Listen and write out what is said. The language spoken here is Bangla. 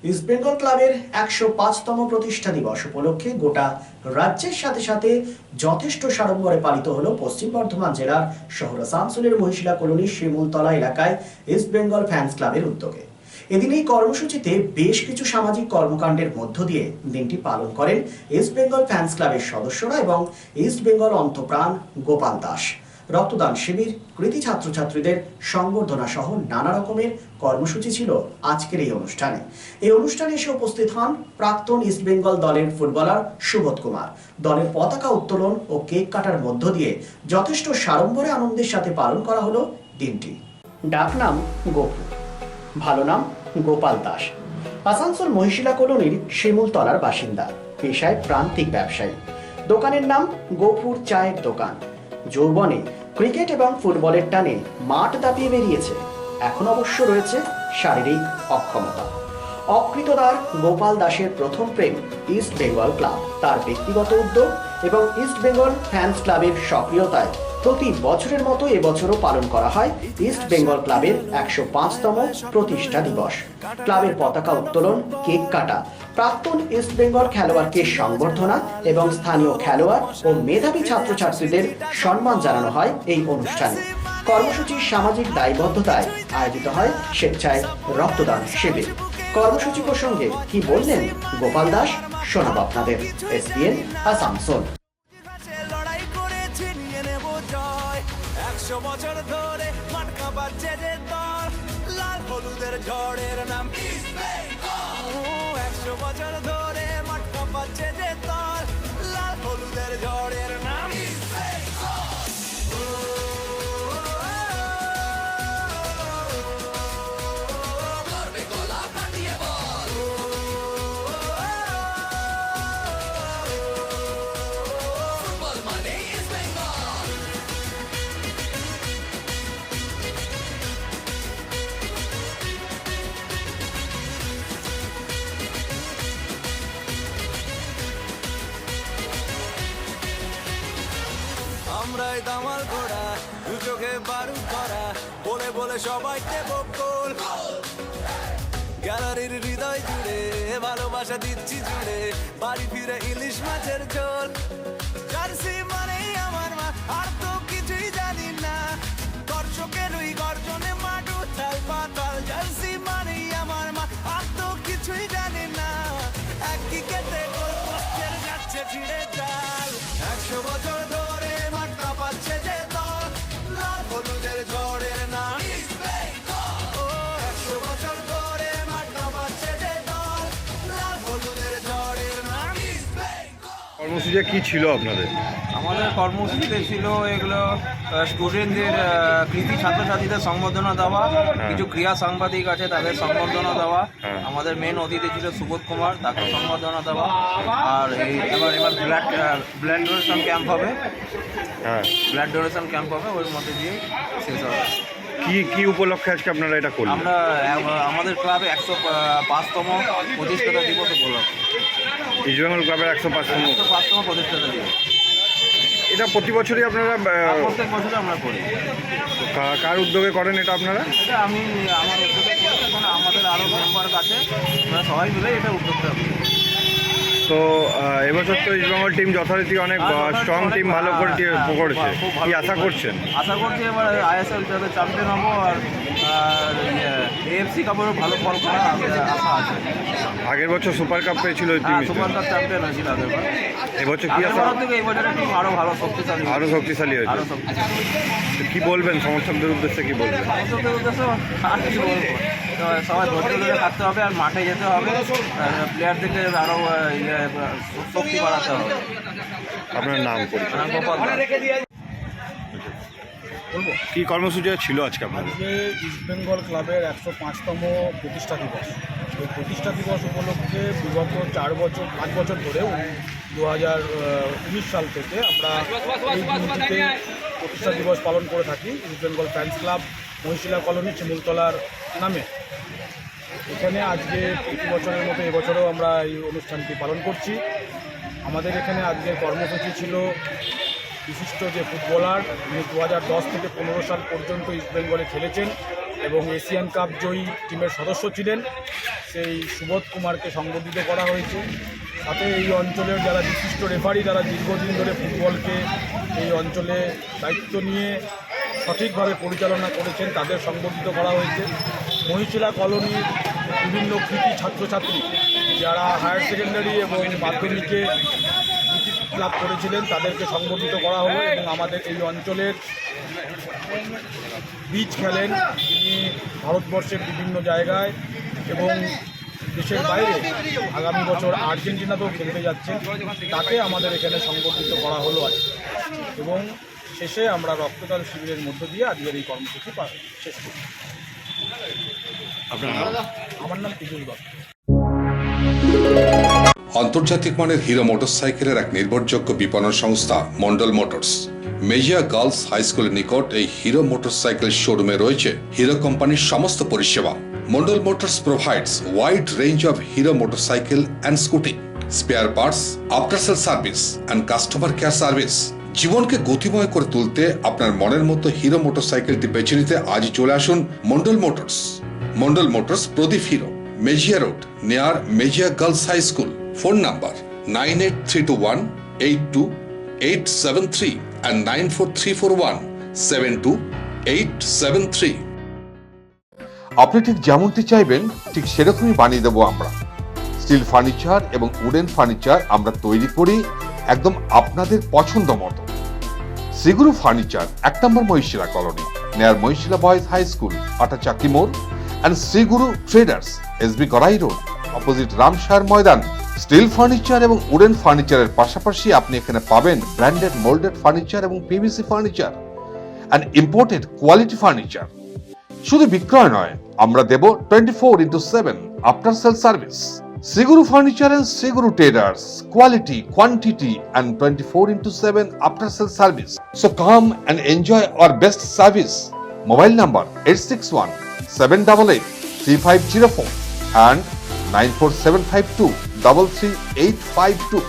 ইস্ট বেঙ্গল ক্লাবের ১০৫তম প্রতিষ্ঠা দিবস উপলক্ষে গোটা রাজ্যের সাথে সাথে যথেষ্ট সাড়ম্বরে পালিত হলো পশ্চিম বর্ধমান জেলার শহর আসানসোলের মহিশিলা কলোনির শিমুলতলা এলাকায় ইস্ট বেঙ্গল ফ্যান্স ক্লাবের উদ্যোগে। এদিন এই কর্মসূচিতে বেশ কিছু সামাজিক কর্মকাণ্ডের মধ্য দিয়ে দিনটি পালন করেন ইস্ট বেঙ্গল ফ্যান্স ক্লাবের সদস্যরা এবং ইস্ট বেঙ্গল অন্তপ্রাণ গোপাল দাস। রক্তদান শিবির, কৃতি ছাত্রছাত্রীদের সংবর্ধনা সহ নানা রকমের কর্মসূচি ছিল আজকের এই অনুষ্ঠানে। এই অনুষ্ঠানে এসে উপস্থিত হন প্রাক্তন ইস্ট বেঙ্গল দলের ফুটবলার সুবোধ কুমার। দলের পতাকা উত্তোলন ও কেক কাটার মধ্য দিয়ে যথেষ্ট সাড়ম্বরে আনন্দের সাথে পালন করা হলো দিনটি। ডাকনাম গোপু, ভালো নাম গোপাল দাস। আসানসোল মহিশিলা কলোনির শিমুলতলার বাসিন্দা, পেশায় প্রান্তিক ব্যবসায়ী। দোকানের নাম গোপুর চায়ের দোকান। যৌবনে ক্রিকেট এবং ফুটবলের টানে মাঠ দাপিয়ে বেরিয়েছে। এখন অবশ্য রয়েছে শারীরিক অক্ষমতা। অকৃতদার গোপাল দাসের প্রথম প্রেম ইস্ট বেঙ্গল ক্লাব। তার ব্যক্তিগত উদ্যোগ এবং ইস্ট বেঙ্গল ফ্যান্স ক্লাবের সক্রিয়তায় প্রতি বছরের মতো এবছরও পালন করা হয় ইস্ট বেঙ্গল ক্লাবের ১০৫তম প্রতিষ্ঠা দিবস। ক্লাবের পতাকা উত্তোলন, কেক কাটা, প্রাক্তন ইস্ট বেঙ্গল খেলোয়াড়কে সংবর্ধনা এবং স্থানীয় খেলোয়াড় ও মেধাবী ছাত্রছাত্রীদের সম্মান জানানো হয় এই অনুষ্ঠানে। কর্মসূচির সামাজিক দায়বদ্ধতায় আয়োজিত হয় স্বেচ্ছায় রক্তদান শিবির। কর্মসূচি প্রসঙ্গে কি বললেন গোপাল দাস, শোনাব আপনাদের। এসবিএন আসানসোল। ১০০ বছর ধরে মাটকা বাজছে যে দল, লাল হলুদের ঝড়ের নাম ইস্ট বেঙ্গল। ১০০ বছর ধরে মাটকা বাজছে যে দল, লাল হলুদের ঝড়ের নাম ইস্ট বেঙ্গল। গর্বে গলা ফাটিয়ে বল, ফুটবল মানে ইস্ট বেঙ্গল। আমরাই দামাল ঘোড়া, দু চোখে বারুদ করা, বলে বলে সবাইকে বকুল। গ্যালারির হৃদয় জুড়ে ভালোবাসা দিচ্ছি জুড়ে, বাড়ি ফিরে ইলিশ মাছের ঝোল। জার্সি মানেই আমার মা, আর তো কিছুই জানি না। দর্শকের ওই গর্জনে মাঠ উথাল পাতাল। জার্সি মানেই আমার মা, আর তো কিছুই জানি না। এক ক্রিকেটে গোল পোস্টের যাচ্ছে ফিরে চাল। ১০০ বছর ধরে মাঠটা পাচ্ছে যে দল, লাল হলুদের ঝড়ের নাম ইস্ট বেঙ্গল। ১০০ বছর ধরে মাঠটা পাচ্ছে যে দল, লাল হলুদের ঝড়ের নাম ইস্ট বেঙ্গল। কর্মসূচি কি ছিল আপনাদের? আমাদের কর্মসূচিতে ছিল এগুলো স্টুডেন্টদের কৃতি ছাত্রছাত্রীদের সংবর্ধনা দেওয়া, কিছু ক্রীড়া সাংবাদিক আছে তাদের সংবর্ধনা দেওয়া, আমাদের মেন অতিথি ছিল সুবোধ কুমার, তাকে সংবর্ধনা দেওয়া। আর এবার ব্লাড ডোনেশন ক্যাম্প হবে, ব্লাড ডোনেশন ক্যাম্প হবে, ওর মধ্যে দিয়েই শেষ হবে। কি উপলক্ষে আজকে আপনারা এটা করলেন? আমরা আমাদের ক্লাবে ১০৫তম প্রতিষ্ঠাতা দিবস উপলক্ষে, ইস্ট বেঙ্গল ক্লাবের ১০৫তম ১০৫তম প্রতিষ্ঠাতা দিবস। এটা প্রতি বছরই আপনারা প্রত্যেক বছর আমরা করি। কার উদ্যোগে করেন এটা আপনারা? এটা আমি আমার উদ্যোগে করি, এখন আমাদের আরও মেম্বার আছে, আমরা সবাই মিলে এটা উদ্যোগটা করি। তো এবছর তো ইস্ট বেঙ্গল টিম যথারীতি অনেক স্ট্রং টিম, ভালো করে করেছে। কি আশা করছেন? আশা করছি এবার আইএসএল যাতে চ্যাম্পিয়ন হবো, আর এএফসি কাপেরও ভালো ফল করার আশা আছে। আগের বছর সুপার কাপ পেয়েছিল টিম, সুপার কাপ চ্যাম্পিয়ন হয়েছিল আগেরবার। এবছর কি আশা? থেকে এই বছরের টিম আরও ভালো শক্তিশালী, আরও শক্তিশালী হয়েছে। আরও শক্তিশালী। তো কি বলবেন সমর্থকদের উদ্দেশ্যে, কি বলবেন? সমর্থকদের উদ্দেশ্যে আর কিছু বলবো, তো সবাই ধৈর্য ধরে থাকতে হবে, আর মাঠে যেতে হবে, প্লেয়ারদেরকে আরও শক্তি বাড়াতে হবে। আপনার নাম পরিচয়? গোপাল দাস। কি কর্মসূচি ছিল আজকে আপনাদের? আজকে ইস্ট বেঙ্গল ক্লাবের ১০৫তম প্রতিষ্ঠা দিবস। এই প্রতিষ্ঠা দিবস উপলক্ষে বিগত ৫ বছর ধরে ২০১৯ সাল থেকে আমরা এই দিনটিতে প্রতিষ্ঠা দিবস পালন করে থাকি east Bengal fans club Mohishila colony শিমুলতলার নামে। এখানে আজকে প্রতি বছরের মতো এবছরও আমরা এই অনুষ্ঠানটি পালন করছি। আমাদের এখানে আজকের কর্মসূচি ছিল বিশিষ্ট যে ফুটবলার, যিনি ২০১০ থেকে ১৫ সাল পর্যন্ত ইস্ট বেঙ্গলে খেলেছেন এবং এশিয়ান কাপ জয়ী টিমের সদস্য ছিলেন, সেই সুবোধ কুমারকে সংবর্ধিত করা হয়েছে। সাথে এই অঞ্চলের যারা বিশিষ্ট রেফারি, যারা দীর্ঘদিন ধরে ফুটবলকে এই অঞ্চলে দায়িত্ব নিয়ে সঠিকভাবে পরিচালনা করেছেন, তাদের সংবর্ধিত করা হয়েছে। মহিশিলা কলোনির বিভিন্ন কৃতি ছাত্রছাত্রী যারা হায়ার সেকেন্ডারি এবং মাধ্যমিকে কৃতিত্ব লাভ করেছিলেন, তাদেরকে সংবর্ধিত করা হলো। এবং আমাদের এই অঞ্চলের বীজ খেলেন, তিনি ভারতবর্ষের বিভিন্ন জায়গায় এবং দেশের বাইরে আগামী বছর আর্জেন্টিনাতেও খেলতে যাচ্ছেন, তাকে আমাদের এখানে সংবর্ধিত করা হলো আজকে। এবং শেষে আমরা রক্তদান শিবিরের মধ্য দিয়ে আজকের এই কর্মসূচি শেষ করি। আমার নাম পীযুষ দত্ত। আন্তর্জাতিক মানের হিরো মোটরসাইকেলের এক নির্ভরযোগ্য বিপণন সংস্থা Mondal motors Mejia girls high স্কুলের নিকট এই হিরো মোটরসাইকেল শোরুমে রয়েছে হিরো কোম্পানির সমস্ত পরিষেবা। Mondal motors provides wide range of Hero motorcycle and scooty, spare parts, after sale service and customer care service। জীবনকে গতিময় করে তুলতে আপনার মনের মতো হিরো মোটরসাইকেলটি বেছে নিতে আজই চলে আসুন Mondal motors. Mondal motors Pradip Hero, Mejia road, near Mejia girls high school. Phone number 9832182873 and 94341727873। আপনি ঠিক যেমনটি চাইবেন ঠিক সেরকমই বানিয়ে দেবো আমরা। স্টিল ফার্নিচার এবং উডেন ফার্নিচার আমরা তৈরি করি একদম আপনাদের পছন্দ মতো। শ্রীগুরু ফার্নিচার 1 নম্বর Mohishila colony, near Mohishila boys high school, Atachaki মোড়, and Shriguru traders, SB Gorai road, opposite Ramshar maidan. Steel furniture এবং উডেন ফার্নিচারের পাশাপাশি আপনি এখানে পাবেন ব্র্যান্ডেড মোল্ডেড ফার্নিচার এবং PVC furniture and imported quality furniture. শুধু বিক্রয় নয়, আমরা দেব 24/7 after sale service. Shriguru furniture and Shri Guru traders, quality, quantity and 24/7 after sale service. So come and enjoy our best service. Mobile number 8617883504 and 94752 33852.